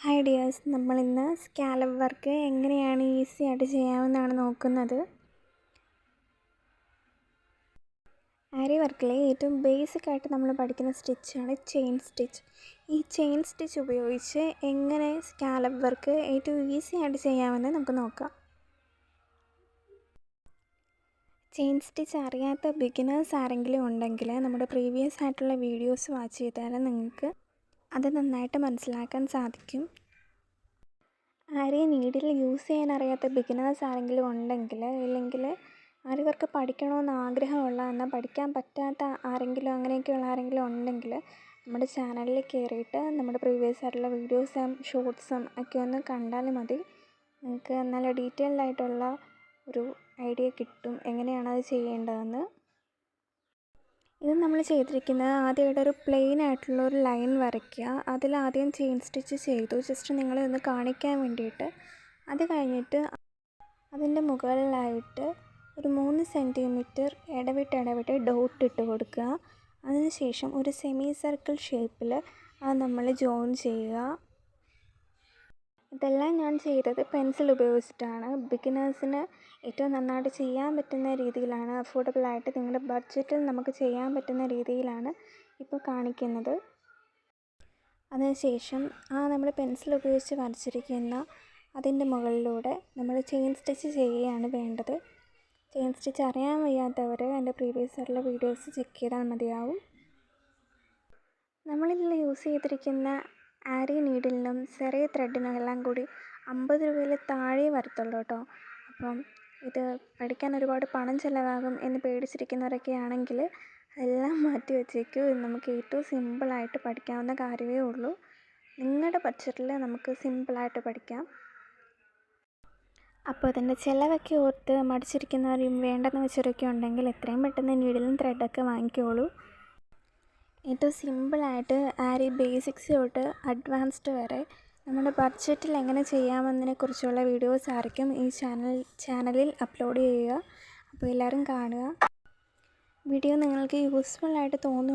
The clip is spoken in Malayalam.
ഹായ് ഡിയേഴ്സ്, നമ്മളിന്ന് സ്കാലപ്പ് വർക്ക് എങ്ങനെയാണ് ഈസി ആയിട്ട് ചെയ്യാമെന്നാണ് നോക്കുന്നത്. ആരി വർക്കിലെ ഏറ്റവും ബേസിക് ആയിട്ട് നമ്മൾ പഠിക്കുന്ന സ്റ്റിച്ചാണ് ചെയിൻ സ്റ്റിച്ച്. ഈ ചെയിൻ സ്റ്റിച്ച് ഉപയോഗിച്ച് എങ്ങനെ സ്കാലപ്പ് വർക്ക് ഏറ്റവും ഈസി ആയിട്ട് ചെയ്യാമെന്ന് നമുക്ക് നോക്കാം. ചെയിൻ സ്റ്റിച്ച് അറിയാത്ത ബിഗിനേഴ്സ് ആരെങ്കിലും ഉണ്ടെങ്കിൽ നമ്മുടെ പ്രീവിയസ് ആയിട്ടുള്ള വീഡിയോസ് വാച്ച് ചെയ്താൽ നിങ്ങൾക്ക് അത് നന്നായിട്ട് മനസ്സിലാക്കാൻ സാധിക്കും. ആരി നീഡിൽ യൂസ് ചെയ്യാൻ അറിയാത്ത ബിഗിനേഴ്സ് ആരെങ്കിലും ഉണ്ടെങ്കിൽ, ഇല്ലെങ്കിൽ ആരി വർക്ക് പഠിക്കണമെന്ന് ആഗ്രഹമുള്ള എന്നാൽ പഠിക്കാൻ പറ്റാത്ത ആരെങ്കിലും, അങ്ങനെയൊക്കെയുള്ള ആരെങ്കിലും ഉണ്ടെങ്കിൽ നമ്മുടെ ചാനലിൽ കയറിയിട്ട് നമ്മുടെ പ്രീവിയസ് ആയിട്ടുള്ള വീഡിയോസും ഷോർട്സും ഒക്കെ ഒന്ന് കണ്ടാൽ മതി. നിങ്ങൾക്ക് നല്ല ഡീറ്റെയിൽഡ് ആയിട്ടുള്ള ഒരു ഐഡിയ കിട്ടും എങ്ങനെയാണ് അത് ചെയ്യേണ്ടതെന്ന്. ഇത് നമ്മൾ ചെയ്തിരിക്കുന്നത് ആദ്യമായിട്ട് ഒരു പ്ലെയിൻ ആയിട്ടുള്ള ഒരു ലൈൻ വരയ്ക്കുക. അതിലാദ്യം ചെയിൻ സ്റ്റിച്ച് ചെയ്തു, ജസ്റ്റ് നിങ്ങളെ ഒന്ന് കാണിക്കാൻ വേണ്ടിയിട്ട്. അത് കഴിഞ്ഞിട്ട് അതിൻ്റെ മുകളിലായിട്ട് ഒരു 3 സെൻറ്റിമീറ്റർ ഇടവിട്ട് ഡോട്ട് ഇട്ട് കൊടുക്കുക. അതിനുശേഷം ഒരു സെമി സർക്കിൾ ഷേപ്പിൽ അത് നമ്മൾ ജോയിൻ ചെയ്യുക. ഇതെല്ലാം ഞാൻ ചെയ്തത് പെൻസിൽ ഉപയോഗിച്ചിട്ടാണ്. ബിഗിനേഴ്സിന് ഏറ്റവും നന്നായിട്ട് ചെയ്യാൻ പറ്റുന്ന രീതിയിലാണ്, അഫോർഡബിളായിട്ട് നിങ്ങളുടെ ബഡ്ജറ്റിൽ നമുക്ക് ചെയ്യാൻ പറ്റുന്ന രീതിയിലാണ് ഇപ്പോൾ കാണിക്കുന്നത്. അതിനുശേഷം നമ്മൾ പെൻസിൽ ഉപയോഗിച്ച് വരച്ചിരിക്കുന്ന അതിൻ്റെ മുകളിലൂടെ നമ്മൾ ചെയിൻ സ്റ്റിച്ച് ചെയ്യുകയാണ് വേണ്ടത്. ചെയിൻ സ്റ്റിച്ച് അറിയാൻ വയ്യാത്തവർ എൻ്റെ പ്രീവിയസ് ആയിട്ടുള്ള വീഡിയോസ് ചെക്ക് ചെയ്താൽ മതിയാവും. നമ്മളിതിൽ യൂസ് ചെയ്തിരിക്കുന്ന ആരി നീഡിലിനും സെറി ത്രെഡിനും എല്ലാം കൂടി 50 രൂപയിൽ താഴെ വരത്തുള്ളൂ കേട്ടോ. അപ്പം ഇത് പഠിക്കാൻ ഒരുപാട് പണം ചിലവാകും എന്ന് പേടിച്ചിരിക്കുന്നവരൊക്കെ ആണെങ്കിൽ അതെല്ലാം മാറ്റി വെച്ചേക്കൂ. നമുക്ക് ഏറ്റവും സിമ്പിളായിട്ട് പഠിക്കാവുന്ന കാര്യമേ ഉള്ളൂ. നിങ്ങളുടെ ബഡ്ജറ്റിൽ നമുക്ക് സിമ്പിളായിട്ട് പഠിക്കാം. അപ്പോൾ അതിൻ്റെ ചിലവൊക്കെ ഓർത്ത് മടിച്ചിരിക്കുന്നവരും വേണ്ടെന്ന് വെച്ചവരൊക്കെ ഉണ്ടെങ്കിൽ എത്രയും പെട്ടെന്ന് നീഡിലും ത്രെഡൊക്കെ വാങ്ങിക്കോളൂ. ഏറ്റവും സിമ്പിളായിട്ട് ആരി ബേസിക്സ് തൊട്ട് അഡ്വാൻസ്ഡ് വരെ നമ്മുടെ ബഡ്ജറ്റിൽ എങ്ങനെ ചെയ്യാമെന്നതിനെക്കുറിച്ചുള്ള വീഡിയോസ് ആയിരിക്കും ഈ ചാനലിൽ അപ്ലോഡ് ചെയ്യുക. അപ്പോൾ എല്ലാവരും കാണുക. വീഡിയോ നിങ്ങൾക്ക് യൂസ്ഫുള്ളായിട്ട് തോന്നുക